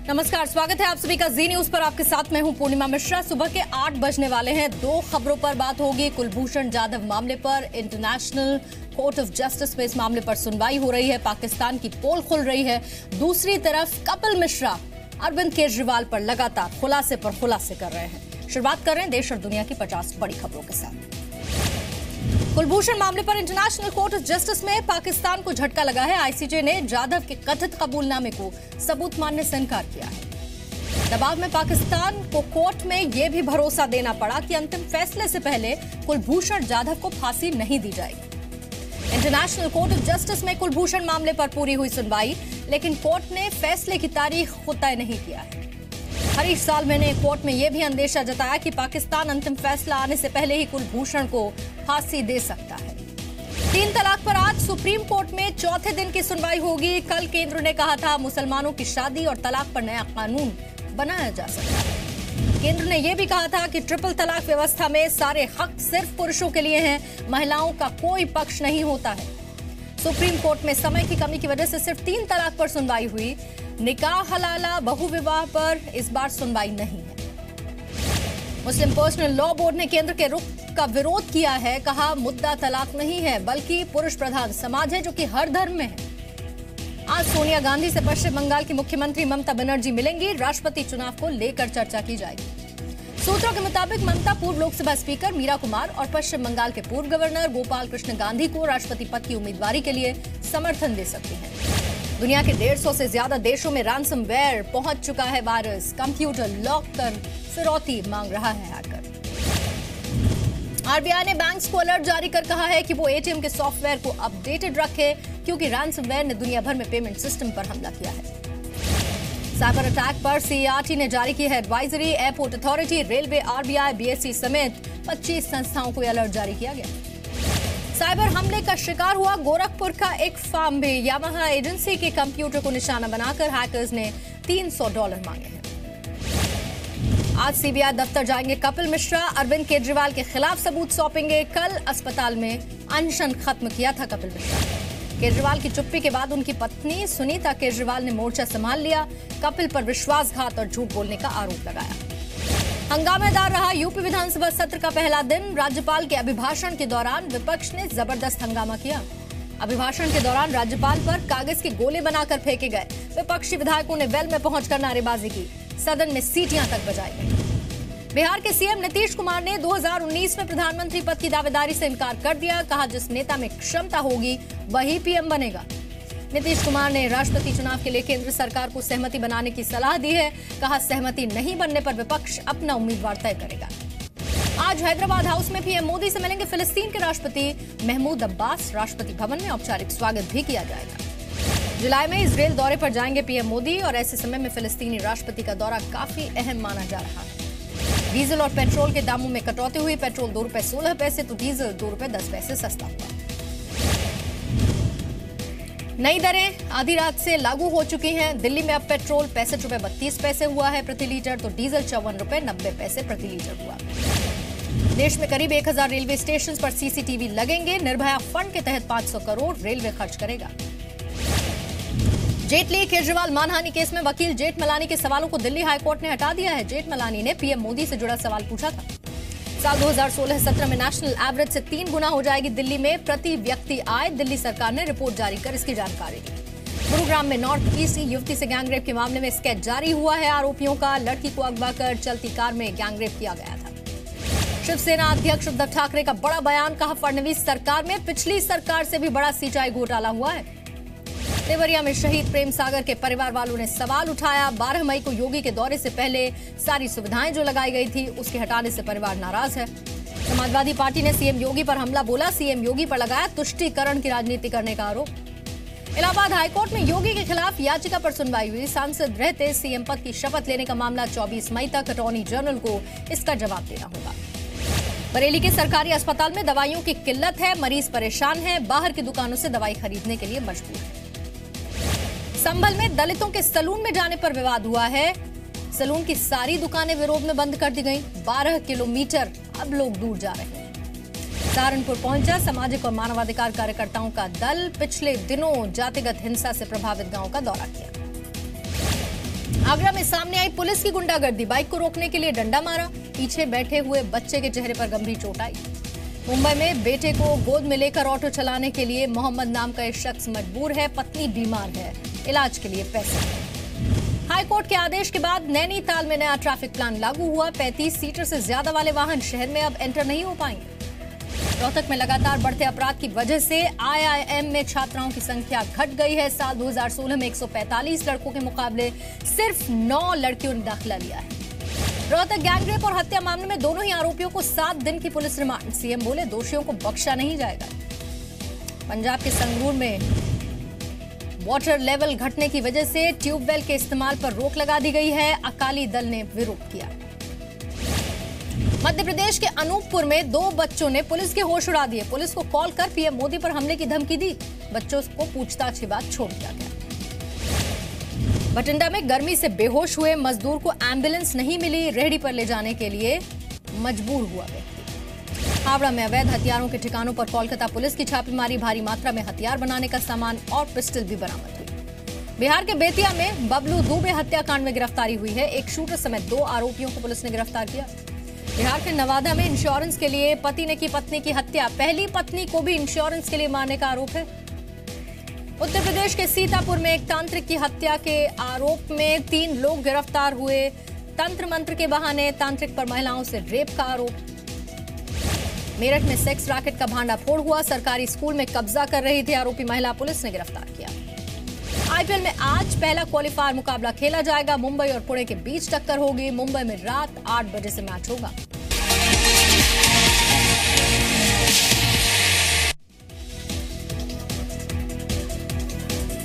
नमस्कार, स्वागत है आप सभी का जी न्यूज पर। आपके साथ मैं हूं पूर्णिमा मिश्रा। सुबह के 8 बजने वाले हैं। 2 खबरों पर बात होगी। कुलभूषण जाधव मामले पर इंटरनेशनल कोर्ट ऑफ जस्टिस में इस मामले पर सुनवाई हो रही है। पाकिस्तान की पोल खुल रही है। दूसरी तरफ कपिल मिश्रा अरविंद केजरीवाल पर लगातार खुलासे पर खुलासे कर रहे हैं। शुरुआत कर रहे हैं देश और दुनिया की 50 बड़ी खबरों के साथ। कुलभूषण मामले पर इंटरनेशनल कोर्ट ऑफ जस्टिस में पाकिस्तान को झटका लगा है। आईसीजे ने जाधव के कथित कबूलनामे को सबूत मानने से इनकार किया है। दबाव में पाकिस्तान को कोर्ट में यह भी भरोसा देना पड़ा कि अंतिम फैसले से पहले कुलभूषण जाधव को फांसी नहीं दी जाएगी। इंटरनेशनल कोर्ट ऑफ जस्टिस में कुलभूषण मामले पर पूरी हुई सुनवाई, लेकिन कोर्ट ने फैसले की तारीख खुद तय नहीं किया है। हरीश साल्वे ने कोर्ट में यह भी अंदेशा जताया कि पाकिस्तान अंतिम फैसला आने से पहले ही कुलभूषण को फांसी दे सकता है। 3 तलाक पर आज सुप्रीम कोर्ट में चौथे दिन की सुनवाई होगी। कल केंद्र ने कहा था मुसलमानों की शादी और तलाक पर नया कानून बनाया जा सकता है। केंद्र ने यह भी कहा था कि ट्रिपल तलाक व्यवस्था में सारे हक सिर्फ पुरुषों के लिए हैं, महिलाओं का कोई पक्ष नहीं होता है। सुप्रीम कोर्ट में समय की कमी की वजह से सिर्फ 3 तलाक पर सुनवाई हुई। निकाह हलाला बहुविवाह पर इस बार सुनवाई नहीं है। मुस्लिम पर्सनल लॉ बोर्ड ने केंद्र के रुख का विरोध किया है। कहा मुद्दा तलाक नहीं है बल्कि पुरुष प्रधान समाज है जो कि हर धर्म में है। आज सोनिया गांधी से पश्चिम बंगाल की मुख्यमंत्री ममता बनर्जी मिलेंगी। राष्ट्रपति चुनाव को लेकर चर्चा की जाएगी। सूत्रों के मुताबिक ममता पूर्व लोकसभा स्पीकर मीरा कुमार और पश्चिम बंगाल के पूर्व गवर्नर गोपाल कृष्ण गांधी को राष्ट्रपति पद की उम्मीदवारी के लिए समर्थन दे सकती हैं। दुनिया के 150 से ज्यादा देशों में रैंसमवेयर पहुंच चुका है वायरस। कंप्यूटर लॉक कर फिरौती मांग रहा है हैकर। आरबीआई ने बैंक्स को अलर्ट जारी कर कहा है कि वो एटीएम के सॉफ्टवेयर को अपडेटेड रखे, क्योंकि रैंसमवेयर ने दुनिया भर में पेमेंट सिस्टम पर हमला किया है। साइबर अटैक पर सीईआरटी ने जारी की है advisory. Airport authority, railway, RBI, BSE समेत 25 संस्थाओं को अलर्ट जारी किया गया। साइबर हमले का शिकार हुआ गोरखपुर का एक फार्म भी। यामाहा एजेंसी के कंप्यूटर को निशाना बनाकर हैकर्स ने $300 मांगे हैं। आज सीबीआई दफ्तर जाएंगे कपिल मिश्रा। अरविंद केजरीवाल के खिलाफ सबूत सौंपेंगे। कल अस्पताल में अनशन खत्म किया था कपिल मिश्रा। केजरीवाल की चुप्पी के बाद उनकी पत्नी सुनीता केजरीवाल ने मोर्चा संभाल लिया। कपिल पर विश्वासघात और झूठ बोलने का आरोप लगाया। हंगामेदार रहा यूपी विधानसभा सत्र का पहला दिन। राज्यपाल के अभिभाषण के दौरान विपक्ष ने जबरदस्त हंगामा किया। अभिभाषण के दौरान राज्यपाल पर कागज के गोले बनाकर फेंके गए। विपक्षी विधायकों ने वेल में पहुंचकर नारेबाजी की। सदन में सीटियां तक बजाई गई। बिहार के सीएम नीतीश कुमार ने 2019 में प्रधानमंत्री पद की दावेदारी से इनकार कर दिया। कहा जिस नेता में क्षमता होगी वही पीएम बनेगा। नीतीश कुमार ने राष्ट्रपति चुनाव के लिए केंद्र सरकार को सहमति बनाने की सलाह दी है। कहा सहमति नहीं बनने पर विपक्ष अपना उम्मीदवार तय करेगा। आज हैदराबाद हाउस में पीएम मोदी से मिलेंगे फिलिस्तीन के राष्ट्रपति महमूद अब्बास। राष्ट्रपति भवन में औपचारिक स्वागत भी किया जाएगा। जुलाई में इजरायल दौरे पर जाएंगे पीएम मोदी और ऐसे समय में फिलिस्तीनी राष्ट्रपति का दौरा काफी अहम माना जा रहा है। डीजल और पेट्रोल के दामों में कटौती हुई। पेट्रोल ₹2.16 तो डीजल ₹2.10 सस्ता हुआ। नई दरें आधी रात से लागू हो चुकी हैं। दिल्ली में अब पेट्रोल ₹65.32 हुआ है प्रति लीटर, तो डीजल ₹54.90 प्रति लीटर हुआ। देश में करीब 1000 रेलवे स्टेशन पर सीसीटीवी लगेंगे। निर्भया फंड के तहत 500 करोड़ रेलवे खर्च करेगा। जेटली केजरीवाल मानहानि केस में वकील जेठमलानी के सवालों को दिल्ली हाईकोर्ट ने हटा दिया है। जेठमलानी ने पीएम मोदी से जुड़ा सवाल पूछा था। साल 2016-17 में नेशनल एवरेज से 3 गुना हो जाएगी दिल्ली में प्रति व्यक्ति आय। दिल्ली सरकार ने रिपोर्ट जारी कर इसकी जानकारी दी। गुरुग्राम में नॉर्थ ईस्ट युवती से गैंगरेप के मामले में स्केच जारी हुआ है। आरोपियों का लड़की को अगवा कर चलती कार में गैंगरेप किया गया था। शिवसेना अध्यक्ष उद्धव ठाकरे का बड़ा बयान। कहा फडणवीस सरकार में पिछली सरकार से भी बड़ा सिंचाई घोटाला हुआ है। देवरिया में शहीद प्रेम सागर के परिवार वालों ने सवाल उठाया। 12 मई को योगी के दौरे से पहले सारी सुविधाएं जो लगाई गई थी उसके हटाने से परिवार नाराज है। समाजवादी पार्टी ने सीएम योगी पर हमला बोला। सीएम योगी पर लगाया तुष्टीकरण की राजनीति करने का आरोप। इलाहाबाद हाईकोर्ट में योगी के खिलाफ याचिका पर सुनवाई हुई। सांसद रहते सीएम पद की शपथ लेने का मामला 24 मई तक अटॉर्नी जनरल को इसका जवाब देना होगा। बरेली के सरकारी अस्पताल में दवाइयों की किल्लत है। मरीज परेशान है। बाहर की दुकानों से दवाई खरीदने के लिए मजबूर है। संभल में दलितों के सलून में जाने पर विवाद हुआ है। सलून की सारी दुकानें विरोध में बंद कर दी गईं। 12 किलोमीटर अब लोग दूर जा रहे हैं। सहारनपुर पहुंचा सामाजिक और मानवाधिकार कार्यकर्ताओं का दल। पिछले दिनों जातिगत हिंसा से प्रभावित गांव का दौरा किया। आगरा में सामने आई पुलिस की गुंडागर्दी, बाइक को रोकने के लिए डंडा मारा, पीछे बैठे हुए बच्चे के चेहरे पर गंभीर चोट आई। मुंबई में बेटे को गोद में लेकर ऑटो चलाने के लिए मोहम्मद नाम का एक शख्स मजबूर है, पत्नी बीमार है, इलाज के लिए पैसे नहीं। हाई कोर्ट के आदेश के बाद नैनीताल में नया ट्रैफिक प्लान लागू हुआ। 35 सीटर से ज्यादा वाले वाहन शहर में अब एंटर नहीं हो पाएंगे। रोहतक में लगातार बढ़ते अपराध की वजह से IIM में छात्राओं की संख्या घट गई है। साल 2016 में 145 लड़कों के मुकाबले सिर्फ 9 लड़कियों ने दाखिला लिया है। रोहतक गैंगरेप और हत्या मामले में दोनों ही आरोपियों को 7 दिन की पुलिस रिमांड। सीएम बोले दोषियों को बख्शा नहीं जाएगा। पंजाब के संगरूर में वाटर लेवल घटने की वजह से ट्यूबवेल के इस्तेमाल पर रोक लगा दी गई है। अकाली दल ने विरोध किया। मध्य प्रदेश के अनूपपुर में 2 बच्चों ने पुलिस के होश उड़ा दिए। पुलिस को कॉल कर पीएम मोदी पर हमले की धमकी दी। बच्चों को पूछताछ के बाद छोड़ दिया गया। बठिंडा में गर्मी से बेहोश हुए मजदूर को एम्बुलेंस नहीं मिली, रेहड़ी पर ले जाने के लिए मजबूर हुआ व्यक्ति। हावड़ा में अवैध हथियारों के ठिकानों पर कोलकाता पुलिस की छापेमारी, भारी मात्रा में हथियार बनाने का सामान और पिस्टल भी बरामद हुई। बिहार के बेतिया में बबलू दुबे हत्याकांड में गिरफ्तारी हुई है। एक शूटर समेत 2 आरोपियों को पुलिस ने गिरफ्तार किया। बिहार के नवादा में इंश्योरेंस के लिए पति ने की पत्नी की हत्या, पहली पत्नी को भी इंश्योरेंस के लिए मारने का आरोप है। उत्तर प्रदेश के सीतापुर में एक तांत्रिक की हत्या के आरोप में 3 लोग गिरफ्तार हुए। तंत्र मंत्र के बहाने तांत्रिक पर महिलाओं से रेप का आरोप। मेरठ में सेक्स रैकेट का भांडाफोड़ हुआ। सरकारी स्कूल में कब्जा कर रही थी आरोपी महिला, पुलिस ने गिरफ्तार किया। IPL में आज पहला क्वालीफायर मुकाबला खेला जाएगा। मुंबई और पुणे के बीच टक्कर होगी। मुंबई में रात 8 बजे से मैच होगा।